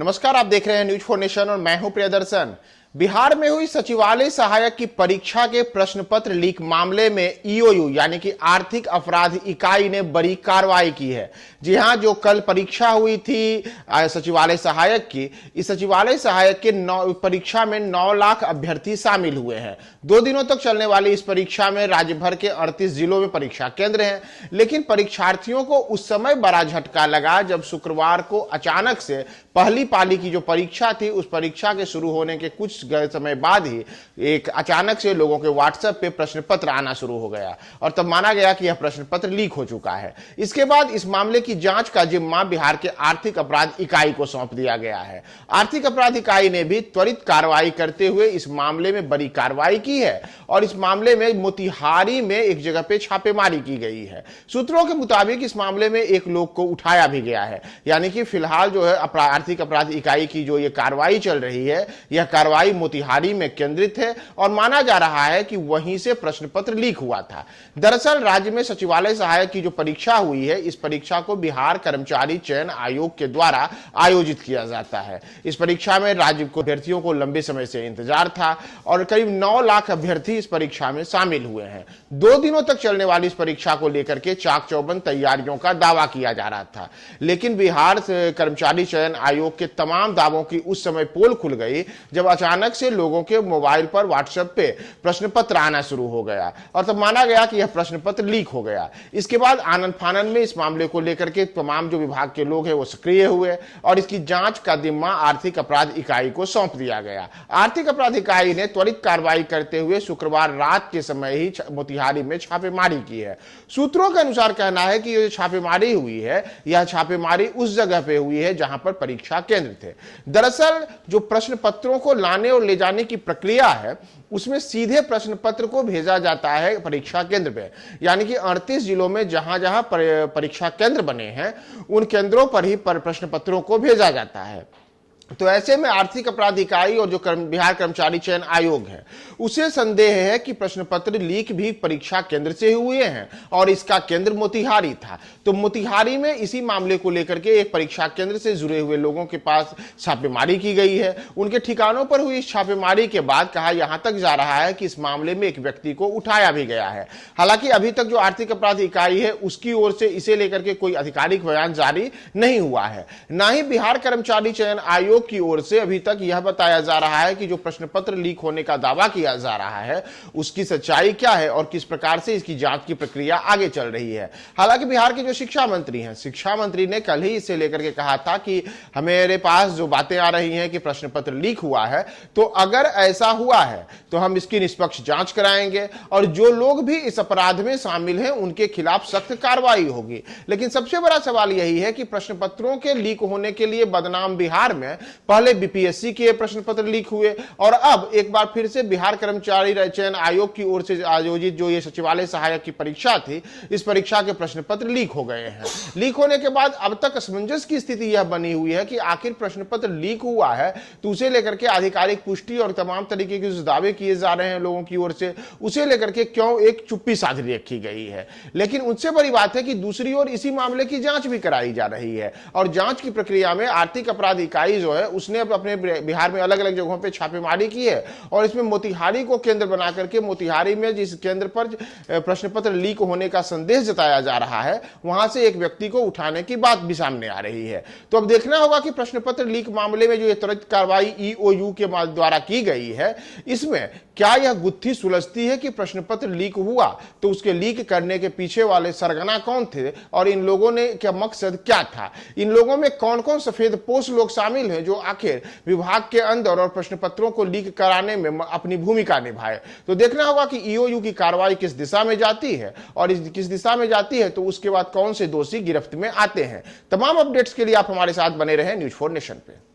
नमस्कार, आप देख रहे हैं न्यूज फॉर नेशन और मैं हूं प्रियदर्शन। बिहार में हुई सचिवालय सहायक की परीक्षा के प्रश्न पत्र लीक मामले में ईओयू यानी कि आर्थिक अपराध इकाई ने बड़ी कार्रवाई की है। जी हां, जो कल परीक्षा हुई थी सचिवालय सहायक की, इस सचिवालय सहायक के परीक्षा में 9 लाख अभ्यर्थी शामिल हुए हैं। 2 दिनों तक चलने वाली इस परीक्षा में राज्य भर के 38 जिलों में परीक्षा केंद्र हैं। लेकिन परीक्षार्थियों को उस समय बड़ा झटका लगा जब शुक्रवार को अचानक से पहली पाली की जो परीक्षा थी, उस परीक्षा के शुरू होने के कुछ समय बाद ही एक अचानक से लोगों के व्हाट्सएप पे प्रश्न पत्र आना शुरू हो गया और तब माना गया कि यह प्रश्न पत्र लीक हो चुका है। इसके बाद इस मामले की जांच का जिम्मा बिहार के आर्थिक अपराध इकाई को सौंप दिया गया है। आर्थिक अपराध इकाई ने भी त्वरित कार्रवाई करते हुए इस मामले में बड़ी कार्रवाई की है और इस मामले में मोतिहारी में एक जगह पे छापेमारी की गई है। सूत्रों के मुताबिक इस मामले में एक लोग को उठाया भी गया है, यानी कि फिलहाल जो है आर्थिक अपराध इकाई की जो ये कार्रवाई चल रही है, यह कार्रवाई मोतिहारी में केंद्रित है और माना जा रहा है कि वहीं से प्रश्न पत्र लीक हुआ था। दरअसल राज्य में सचिवालय सहायक की जो परीक्षा हुई है, इस परीक्षा को बिहार कर्मचारी चयन आयोग के द्वारा आयोजित किया जाता है। इस परीक्षा में राज्य को अभ्यर्थियों को लंबे समय से इंतजार था और करीब 9 लाख अभ्यर्थी इस परीक्षा में शामिल हुए हैं। 2 दिनों तक चलने वाली इस परीक्षा को लेकर के चाक चौबंद तैयारियों का दावा किया जा रहा था, लेकिन बिहार कर्मचारी चयन आयोग के तमाम दावों की उस समय पोल खुल गई जब अचानक से लोगों के मोबाइल पर व्हाट्सएप पे प्रश्न पत्र आना शुरू हो गया और तब माना गया कि यह प्रश्न पत्र लीक हो गया। इसके बाद आनन फानन में इस मामले को लेकर के तमाम जो विभाग के लोग हैं वो सक्रिय हुए और इसकी जांच का जिम्मा आर्थिक अपराध इकाई को सौंप दिया गया। आर्थिक अपराध इकाई ने त्वरित कार्रवाई करते हुए शुक्रवार रात के समय ही मोतिहारी में छापेमारी की है। सूत्रों के अनुसार कहना है कि यह छापेमारी हुई है, यह छापेमारी उस जगह पे हुई है जहां पर परीक्षा केंद्र थे। दरअसल जो प्रश्न पत्रों को लाने और ले जाने की प्रक्रिया है, उसमें सीधे प्रश्न पत्र को भेजा जाता है परीक्षा केंद्र पे, यानी कि 38 जिलों में जहां जहां परीक्षा केंद्र बने हैं उन केंद्रों पर ही प्रश्न पत्रों को भेजा जाता है। तो ऐसे में आर्थिक अपराध इकाई और जो बिहार कर्मचारी चयन आयोग है, उसे संदेह है कि प्रश्न पत्र लीक भी परीक्षा केंद्र से हुए हैं और इसका केंद्र मोतिहारी था। तो मोतिहारी में इसी मामले को लेकर के एक परीक्षा केंद्र से जुड़े हुए लोगों के पास छापेमारी की गई है। उनके ठिकानों पर हुई छापेमारी के बाद कहा यहां तक जा रहा है कि इस मामले में एक व्यक्ति को उठाया भी गया है। हालांकि अभी तक जो आर्थिक अपराध इकाई है उसकी ओर से इसे लेकर के कोई आधिकारिक बयान जारी नहीं हुआ है। ना ही बिहार कर्मचारी चयन आयोग की ओर से अभी तक यह बताया जा रहा है कि जो प्रश्न पत्र लीक होने का दावा किया जा रहा है उसकी सच्चाई क्या है और किस प्रकार से इसकी जांच की प्रक्रिया आगे चल रही है। हालांकि बिहार के जो शिक्षा मंत्री हैं, शिक्षा मंत्री ने कल ही इसे लेकर के कहा था कि हमारे पास जो बातें आ रही हैं कि प्रश्न पत्र लीक हुआ है, तो अगर ऐसा हुआ है तो हम इसकी निष्पक्ष जांच कराएंगे और जो लोग भी इस अपराध में शामिल हैं उनके खिलाफ सख्त कार्रवाई होगी। लेकिन सबसे बड़ा सवाल यही है कि प्रश्न पत्रों के लीक होने के लिए बदनाम बिहार में पहले बीपीएससी के प्रश्न पत्र लीक हुए और अब एक बार फिर से बिहार कर्मचारी चयन आयोग की ओर से आयोजित जो ये सचिवालय सहायक की परीक्षा थी, इस परीक्षा के प्रश्न पत्र लीक हो गए हैं। लीक होने के बाद अब तक असमंजस की स्थिति यह बनी हुई है कि आखिर प्रश्न पत्र लीक हुआ है तो उसे लेकर के आधिकारिक पुष्टि और तमाम तरीके के जो दावे किए जा रहे हैं लोगों की ओर से, उसे लेकर के क्यों एक चुप्पी साध रखी गई है। लेकिन उनसे बड़ी बात है कि दूसरी ओर इसी मामले की जांच भी कराई जा रही है और जांच की प्रक्रिया में आर्थिक अपराध इकाई जो है उसने अपने बिहार में अलग अलग जगहों पे छापेमारी की है और इसमें मोतिहारी को केंद्र बना करके मोतिहारी में जिस केंद्र पर प्रश्न पत्र लीक होने का संदेश जताया जा रहा है, वहां से एक व्यक्ति को उठाने की बात भी सामने आ रही है। तो अब देखना होगा कि प्रश्न पत्र लीक मामले में जो ये त्वरित कार्रवाई ईओयू के द्वारा की गई है, इसमें क्या यह गुत्थी सुलझती है कि प्रश्न पत्र लीक हुआ तो उसके लीक करने के पीछे वाले सरगना कौन थे और इन लोगों ने क्या मकसद क्या था, इन लोगों में कौन कौन सफेद पोश लोग शामिल हैं जो आखिर विभाग के अंदर और प्रश्न पत्रों को लीक कराने में अपनी भूमिका निभाए। तो देखना होगा कि ईओयू की कार्रवाई किस दिशा में जाती है और किस दिशा में जाती है तो उसके बाद कौन से दोषी गिरफ्त में आते हैं। तमाम अपडेट्स के लिए आप हमारे साथ बने रहें न्यूज 4 नेशन पे।